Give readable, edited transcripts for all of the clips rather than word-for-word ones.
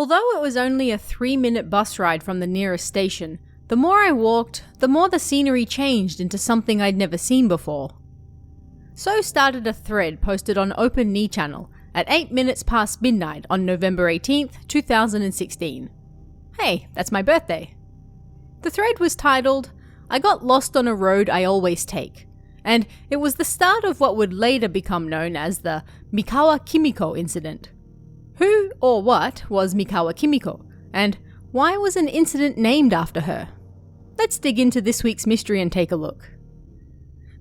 Although it was only a 3-minute bus ride from the nearest station, the more I walked, the more the scenery changed into something I'd never seen before. So started a thread posted on Open Knee channel at 8 minutes past midnight on November 18th, 2016. Hey, that's my birthday. The thread was titled, "I got lost on a road I always take," and it was the start of what would later become known as the Mikawa Kimiko incident. Who or what was Mikawa Kimiko, and why was an incident named after her? Let's dig into this week's mystery and take a look.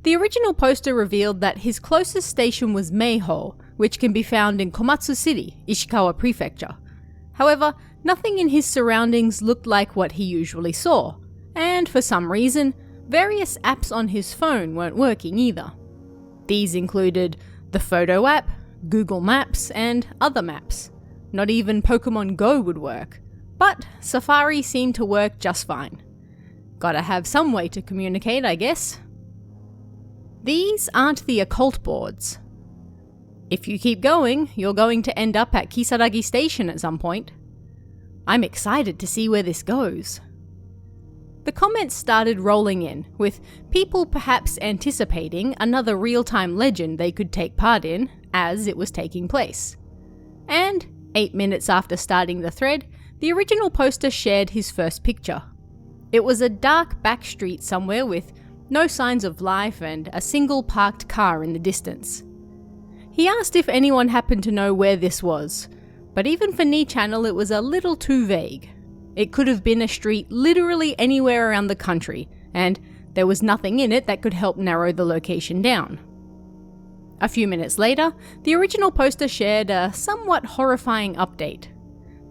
The original poster revealed that his closest station was Meiho, which can be found in Komatsu City, Ishikawa Prefecture. However, nothing in his surroundings looked like what he usually saw, and for some reason, various apps on his phone weren't working either. These included the Photo app, Google Maps, and other maps. Not even Pokemon Go would work, but Safari seemed to work just fine. Gotta have some way to communicate, I guess. These aren't the occult boards. If you keep going, you're going to end up at Kisaragi Station at some point. I'm excited to see where this goes. The comments started rolling in, with people perhaps anticipating another real-time legend they could take part in as it was taking place. And 8 minutes after starting the thread, the original poster shared his first picture. It was a dark back street somewhere with no signs of life and a single parked car in the distance. He asked if anyone happened to know where this was, but even for Knee Channel it was a little too vague. It could have been a street literally anywhere around the country, and there was nothing in it that could help narrow the location down. A few minutes later, the original poster shared a somewhat horrifying update.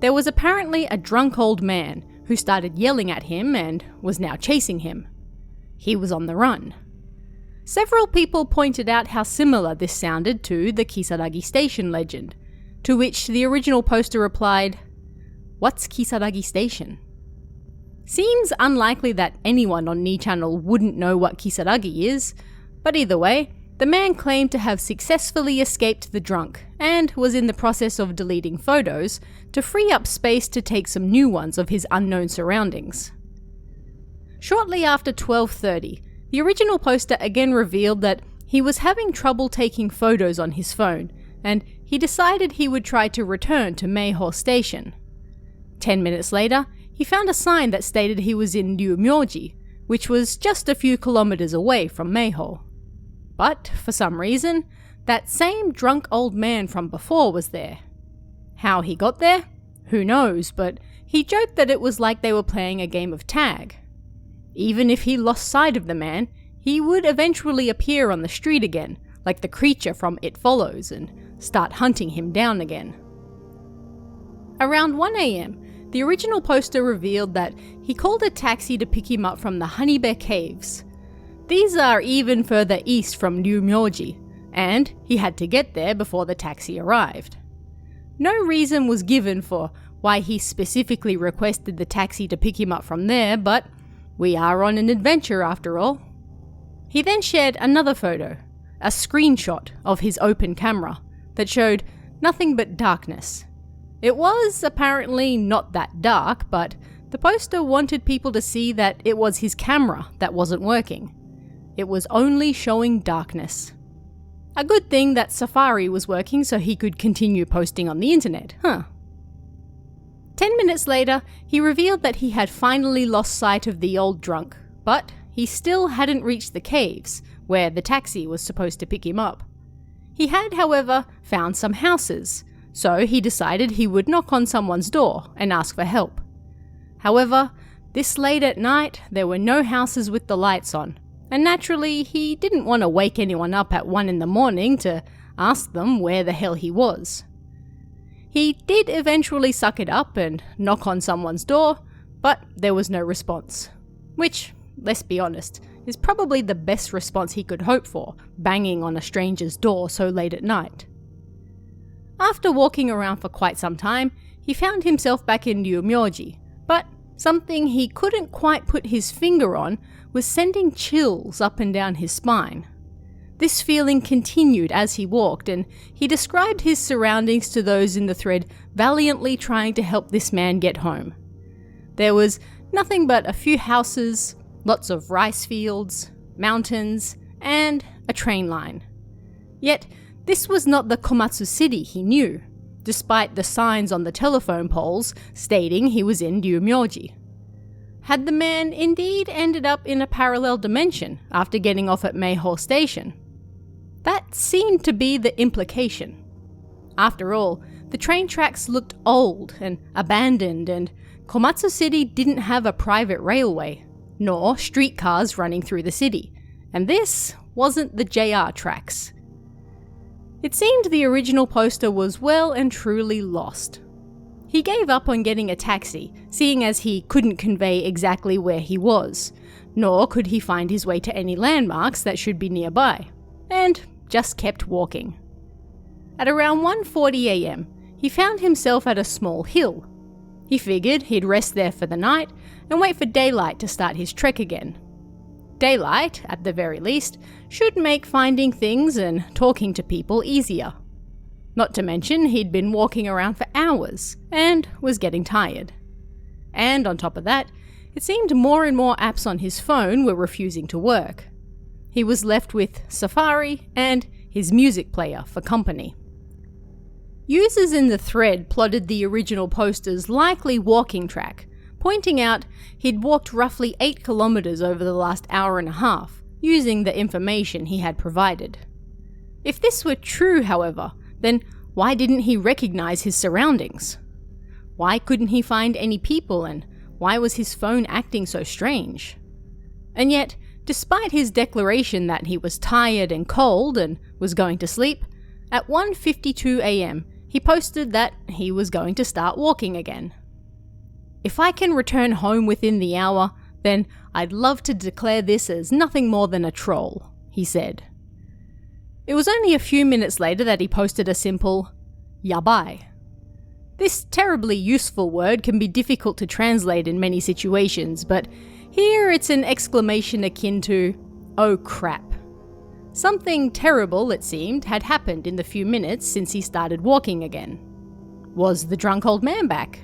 There was apparently a drunk old man who started yelling at him and was now chasing him. He was on the run. Several people pointed out how similar this sounded to the Kisaragi Station legend, to which the original poster replied, "What's Kisaragi Station?" Seems unlikely that anyone on Knee Channel wouldn't know what Kisaragi is, but either way, the man claimed to have successfully escaped the drunk and was in the process of deleting photos to free up space to take some new ones of his unknown surroundings. Shortly after 12:30, the original poster again revealed that he was having trouble taking photos on his phone, and he decided he would try to return to Meiho Station. 10 minutes later, he found a sign that stated he was in Ryumyoji, which was just a few kilometers away from Meiho. But, for some reason, that same drunk old man from before was there. How he got there? Who knows, but he joked that it was like they were playing a game of tag. Even if he lost sight of the man, he would eventually appear on the street again, like the creature from It Follows, and start hunting him down again. Around 1 AM, the original poster revealed that he called a taxi to pick him up from the Honeybear Caves. These are even further east from Ryumyoji, and he had to get there before the taxi arrived. No reason was given for why he specifically requested the taxi to pick him up from there, but we are on an adventure after all. He then shared another photo, a screenshot of his open camera, that showed nothing but darkness. It was apparently not that dark, but the poster wanted people to see that it was his camera that wasn't working. It was only showing darkness. A good thing that Safari was working so he could continue posting on the internet, huh? 10 minutes later, he revealed that he had finally lost sight of the old drunk, but he still hadn't reached the caves, where the taxi was supposed to pick him up. He had, however, found some houses, so he decided he would knock on someone's door and ask for help. However, this late at night, there were no houses with the lights on, and naturally, he didn't want to wake anyone up at 1 in the morning to ask them where the hell he was. He did eventually suck it up and knock on someone's door, but there was no response. Which, let's be honest, is probably the best response he could hope for, banging on a stranger's door so late at night. After walking around for quite some time, he found himself back in Ryumyoji, but something he couldn't quite put his finger on was sending chills up and down his spine. This feeling continued as he walked, and he described his surroundings to those in the thread valiantly trying to help this man get home. There was nothing but a few houses, lots of rice fields, mountains, and a train line. Yet, this was not the Komatsu city he knew, despite the signs on the telephone poles stating he was in Ryumyoji. Had the man indeed ended up in a parallel dimension after getting off at Meiho Station? That seemed to be the implication. After all, the train tracks looked old and abandoned, and Komatsu City didn't have a private railway, nor streetcars running through the city, and this wasn't the JR tracks. It seemed the original poster was well and truly lost. He gave up on getting a taxi, seeing as he couldn't convey exactly where he was, nor could he find his way to any landmarks that should be nearby, and just kept walking. At around 1:40 AM, he found himself at a small hill. He figured he'd rest there for the night and wait for daylight to start his trek again. Daylight, at the very least, should make finding things and talking to people easier. Not to mention he'd been walking around for hours and was getting tired. And on top of that, it seemed more and more apps on his phone were refusing to work. He was left with Safari and his music player for company. Users in the thread plotted the original poster's likely walking track, pointing out he'd walked roughly 8 kilometers over the last hour and a half, using the information he had provided. If this were true, however, then why didn't he recognize his surroundings? Why couldn't he find any people, and why was his phone acting so strange? And yet, despite his declaration that he was tired and cold and was going to sleep, at 1:52 AM he posted that he was going to start walking again. "If I can return home within the hour, then I'd love to declare this as nothing more than a troll," he said. It was only a few minutes later that he posted a simple, "yabai." This terribly useful word can be difficult to translate in many situations, but here it's an exclamation akin to, "oh crap." Something terrible, it seemed, had happened in the few minutes since he started walking again. Was the drunk old man back?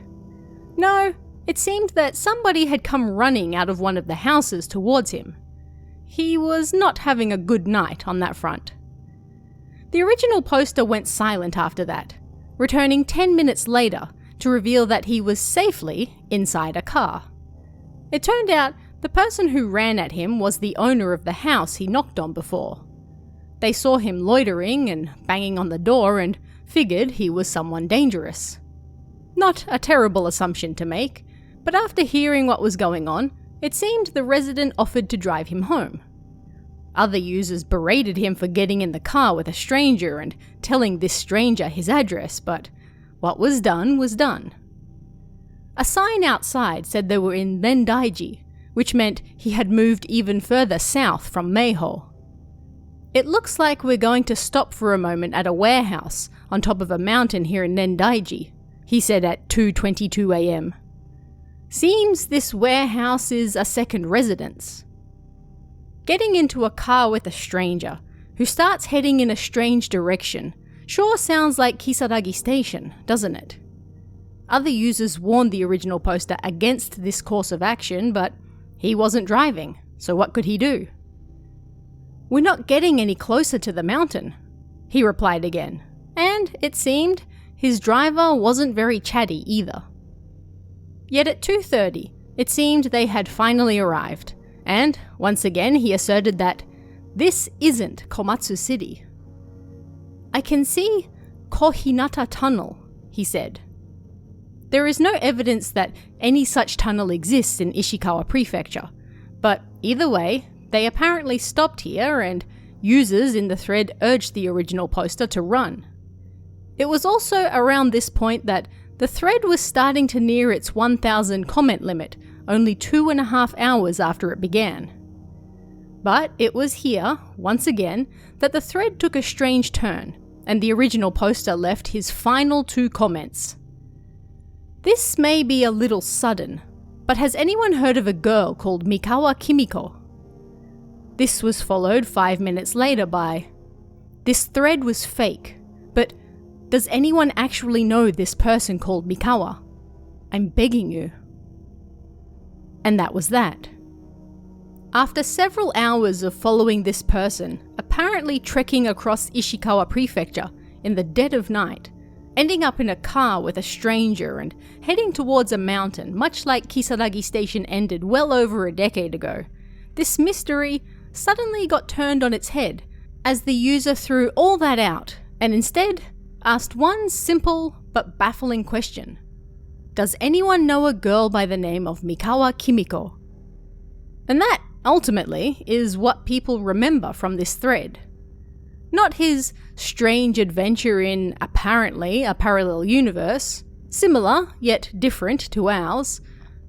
No, it seemed that somebody had come running out of one of the houses towards him. He was not having a good night on that front. The original poster went silent after that, returning 10 minutes later to reveal that he was safely inside a car. It turned out the person who ran at him was the owner of the house he knocked on before. They saw him loitering and banging on the door and figured he was someone dangerous. Not a terrible assumption to make, but after hearing what was going on, it seemed the resident offered to drive him home. Other users berated him for getting in the car with a stranger and telling this stranger his address, but what was done was done. A sign outside said they were in Nendaiji, which meant he had moved even further south from Meiho. "It looks like we're going to stop for a moment at a warehouse on top of a mountain here in Nendaiji," he said at 2:22 AM. "Seems this warehouse is a second residence." Getting into a car with a stranger, who starts heading in a strange direction, sure sounds like Kisaragi Station, doesn't it? Other users warned the original poster against this course of action, but he wasn't driving, so what could he do? "We're not getting any closer to the mountain," he replied again, and it seemed his driver wasn't very chatty either. Yet at 2:30, it seemed they had finally arrived, and once again he asserted that this isn't Komatsu City. "I can see Kohinata Tunnel," he said. There is no evidence that any such tunnel exists in Ishikawa Prefecture, but either way, they apparently stopped here and users in the thread urged the original poster to run. It was also around this point that the thread was starting to near its 1,000 comment limit, only 2.5 hours after it began. But it was here, once again, that the thread took a strange turn, and the original poster left his final 2 comments. "This may be a little sudden, but has anyone heard of a girl called Mikawa Kimiko?" This was followed 5 minutes later by, "This thread was fake, but does anyone actually know this person called Mikawa? I'm begging you." And that was that. After several hours of following this person, apparently trekking across Ishikawa Prefecture in the dead of night, ending up in a car with a stranger and heading towards a mountain, much like Kisaragi Station ended well over a decade ago, this mystery suddenly got turned on its head as the user threw all that out and instead asked one simple but baffling question. Does anyone know a girl by the name of Mikawa Kimiko? And that, ultimately, is what people remember from this thread. Not his strange adventure in, apparently, a parallel universe, similar yet different to ours,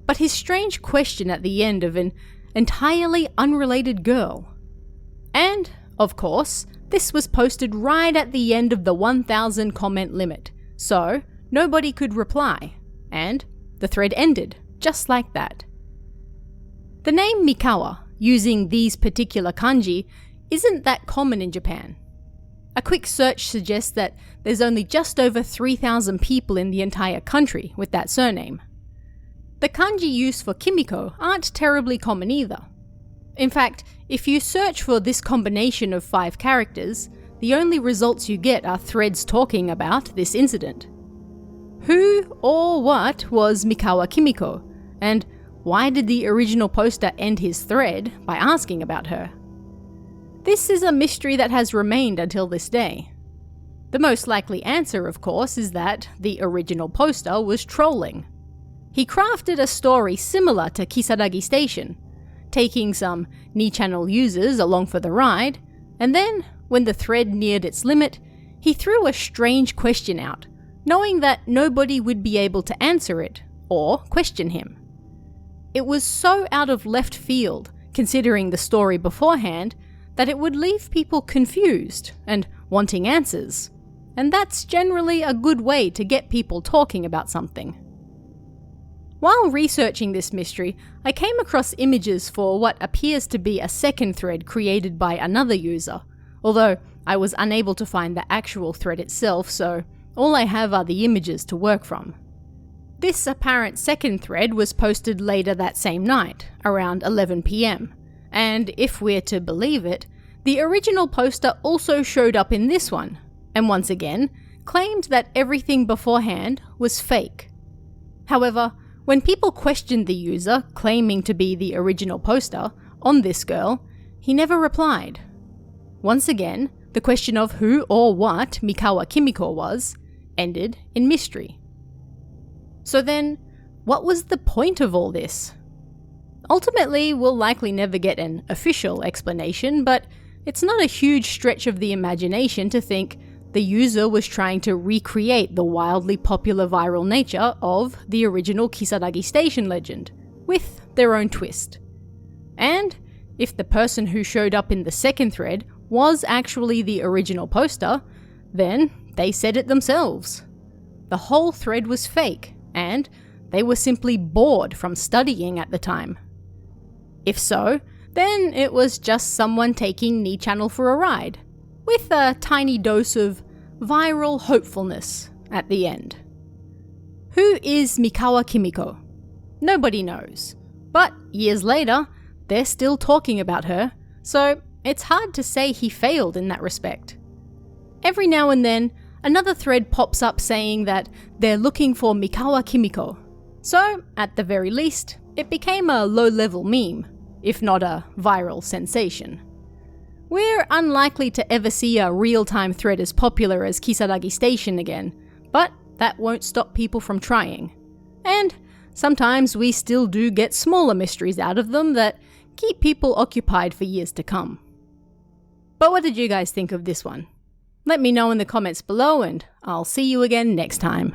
but his strange question at the end of an entirely unrelated girl. And, of course, this was posted right at the end of the 1,000 comment limit, so nobody could reply, and the thread ended, just like that. The name Mikawa, using these particular kanji, isn't that common in Japan. A quick search suggests that there's only just over 3,000 people in the entire country with that surname. The kanji used for Kimiko aren't terribly common either. In fact, if you search for this combination of 5 characters, the only results you get are threads talking about this incident. Who or what was Mikawa Kimiko, and why did the original poster end his thread by asking about her? This is a mystery that has remained until this day. The most likely answer, of course, is that the original poster was trolling. He crafted a story similar to Kisaragi Station, taking some Ni-channel users along for the ride, and then, when the thread neared its limit, he threw a strange question out, knowing that nobody would be able to answer it or question him. It was so out of left field, considering the story beforehand, that it would leave people confused and wanting answers, and that's generally a good way to get people talking about something. While researching this mystery, I came across images for what appears to be a second thread created by another user, although I was unable to find the actual thread itself, so all I have are the images to work from. This apparent second thread was posted later that same night, around 11 PM, and if we're to believe it, the original poster also showed up in this one, and once again, claimed that everything beforehand was fake. However, when people questioned the user, claiming to be the original poster, on this girl, he never replied. Once again, the question of who or what Mikawa Kimiko was ended in mystery. So then, what was the point of all this? Ultimately, we'll likely never get an official explanation, but it's not a huge stretch of the imagination to think the user was trying to recreate the wildly popular viral nature of the original Kisaragi Station legend, with their own twist. And if the person who showed up in the second thread was actually the original poster, then they said it themselves. The whole thread was fake, and they were simply bored from studying at the time. If so, then it was just someone taking Ni-channel for a ride, with a tiny dose of viral hopefulness at the end. Who is Mikawa Kimiko? Nobody knows, but years later, they're still talking about her, so it's hard to say he failed in that respect. Every now and then, another thread pops up saying that they're looking for Mikawa Kimiko, so at the very least, it became a low-level meme, if not a viral sensation. We're unlikely to ever see a real-time thread as popular as Kisaragi Station again, but that won't stop people from trying. And sometimes we still do get smaller mysteries out of them that keep people occupied for years to come. But what did you guys think of this one? Let me know in the comments below, and I'll see you again next time.